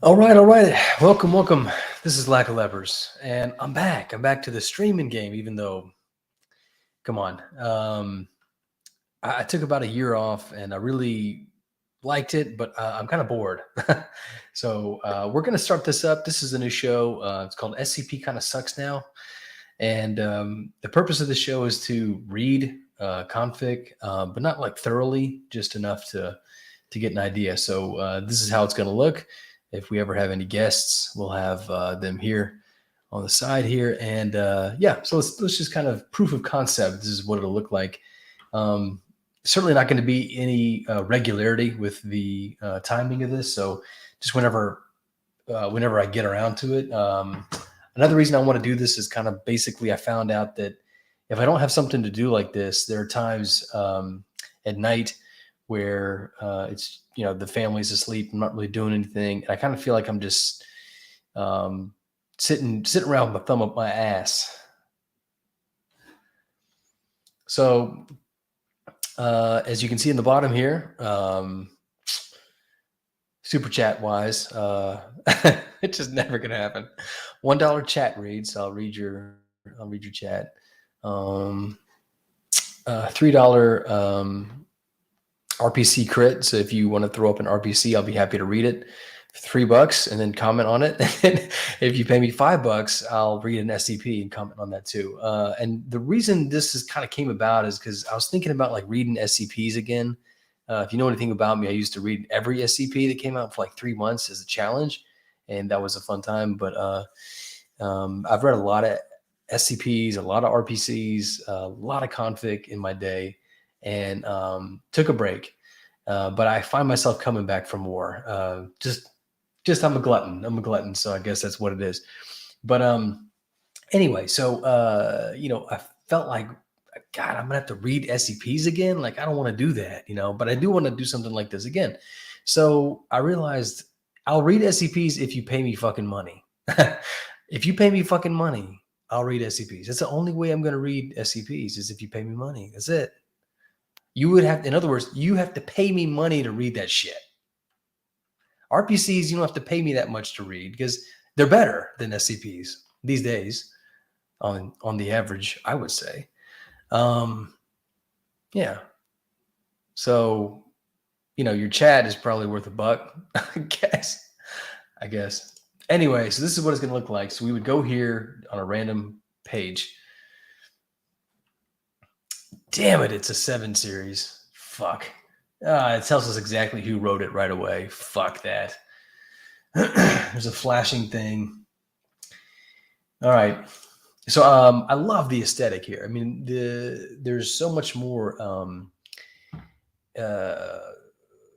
All right, all right. Welcome, welcome. This is Lack of Levers, and I'm back. I'm back to the streaming game, even though, come on. I took about a year off and I really liked it, but I'm kind of bored. So we're going to start this up. This is a new show. It's called SCP Kind of Sucks Now. And the purpose of the show is to read config, but not like thoroughly, just enough to get an idea. So this is how it's going to look. If we ever have any guests, we'll have them here on the side here. And yeah, so let's just kind of proof of concept. This is what it'll look like. Certainly not going to be any regularity with the timing of this. So just whenever I get around to it. Another reason I want to do this is kind of basically I found out that if I don't have something to do like this, there are times at night where it's, the family's asleep. I'm not really doing anything. And I kind of feel like I'm just sitting around with my thumb up my ass. So as you can see in the bottom here, super chat wise, it's just never gonna happen. $1 chat reads. I'll read your chat. $3 RPC crit. So if you want to throw up an RPC, I'll be happy to read it. $3 and then comment on it. If you pay me $5, I'll read an SCP and comment on that too. And the reason this is kind of came about is because I was thinking about like reading SCPs again. If you know anything about me, I used to read every SCP that came out for like 3 months as a challenge, and that was a fun time. But I've read a lot of SCPs, a lot of RPCs, a lot of config in my day, and took a break. But I find myself coming back for more. Just I'm a glutton. So I guess that's what it is. But anyway, so I felt like, God, I'm gonna have to read SCPs again. Like, I don't want to do that, but I do want to do something like this again. So I realized I'll read SCPs if you pay me fucking money. If you pay me fucking money, I'll read SCPs. That's the only way I'm gonna read SCPs is if you pay me money. That's it. You would have, in other words, you have to pay me money to read that shit. RPCs, you don't have to pay me that much to read because they're better than SCPs these days on the average, I would say. Yeah. So, your chat is probably worth $1, I guess. Anyway, so this is what it's going to look like. So we would go here on a random page. Damn it, it's a 7 series. Fuck. It tells us exactly who wrote it right away. Fuck that. There's a flashing thing. All right. So I love the aesthetic here. I mean, there's so much more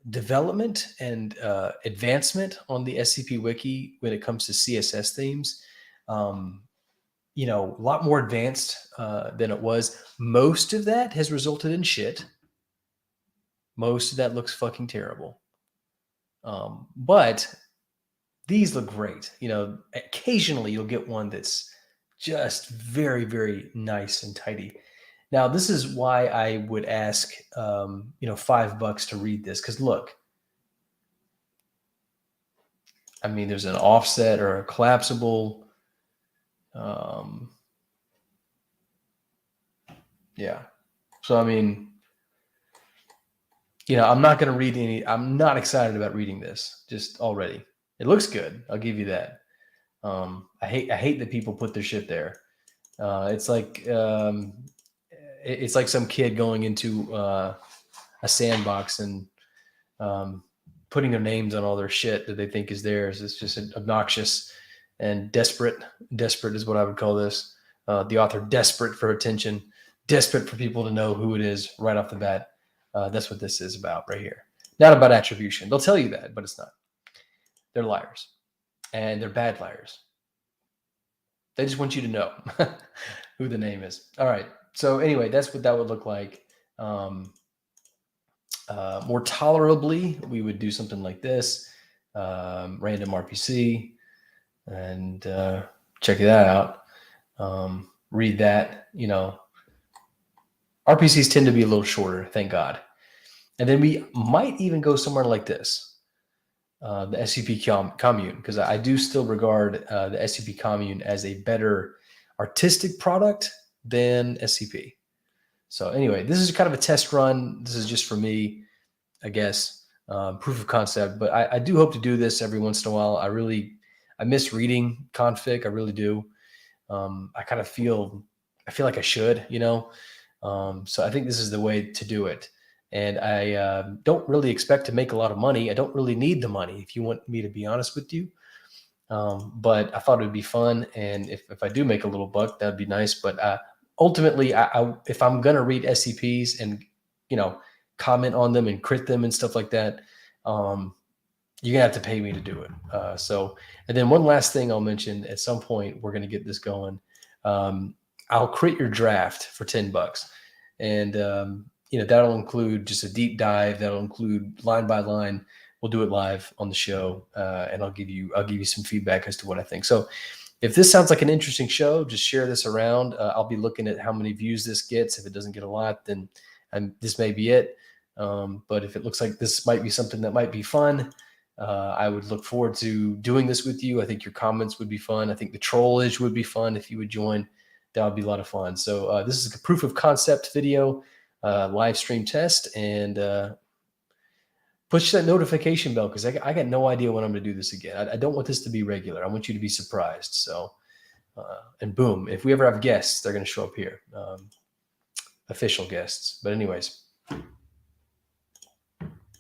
development and advancement on the SCP Wiki when it comes to CSS themes. A lot more advanced than it was. Most of that has resulted in shit. Most of that looks fucking terrible. But these look great. Occasionally you'll get one that's just very, very nice and tidy. Now, this is why I would ask, $5 to read this. Because look, I mean, there's an offset or a collapsible. Yeah. So, I mean, I'm not going to read any. I'm not excited about reading this just already. It looks good. I'll give you that. I hate that people put their shit there. It's like some kid going into a sandbox and putting their names on all their shit that they think is theirs. It's just obnoxious and desperate. Desperate is what I would call this. The author desperate for attention, desperate for people to know who it is right off the bat. That's what this is about right here. Not about attribution. They'll tell you that, but it's not. They're liars. And they're bad liars. They just want you to know who the name is. All right. So anyway, that's what that would look like. More tolerably, we would do something like this. Random RPC. And check that out. Read that, RPCs tend to be a little shorter, thank God. And then we might even go somewhere like this. the SCP commune, because I do still regard the SCP commune as a better artistic product than SCP. So anyway, this is kind of a test run. This is just for me, I guess, proof of concept. But I do hope to do this every once in a while. I miss reading config. I really do. I kind of I feel like I should, you know. So I think this is the way to do it. And I don't really expect to make a lot of money. I don't really need the money, if you want me to be honest with you. But I thought it would be fun. And if I do make a little buck, that'd be nice. But ultimately, if I'm going to read SCPs and, you know, comment on them and crit them and stuff like that, you're gonna have to pay me to do it. And then one last thing I'll mention, at some point, we're going to get this going. I'll create your draft for $10. And, you know, that'll include just a deep dive. That'll include line by line. We'll do it live on the show. And I'll give you some feedback as to what I think. So if this sounds like an interesting show, just share this around. I'll be looking at how many views this gets. If it doesn't get a lot, then this may be it. But if it looks like this might be something that might be fun, I would look forward to doing this with you. I think your comments would be fun. I think the trollage would be fun if you would join. That would be a lot of fun. So this is a proof of concept video, live stream test, and push that notification bell, because I got no idea when I'm going to do this again. I don't want this to be regular. I want you to be surprised. So, and boom, if we ever have guests, they're going to show up here, official guests. But anyways.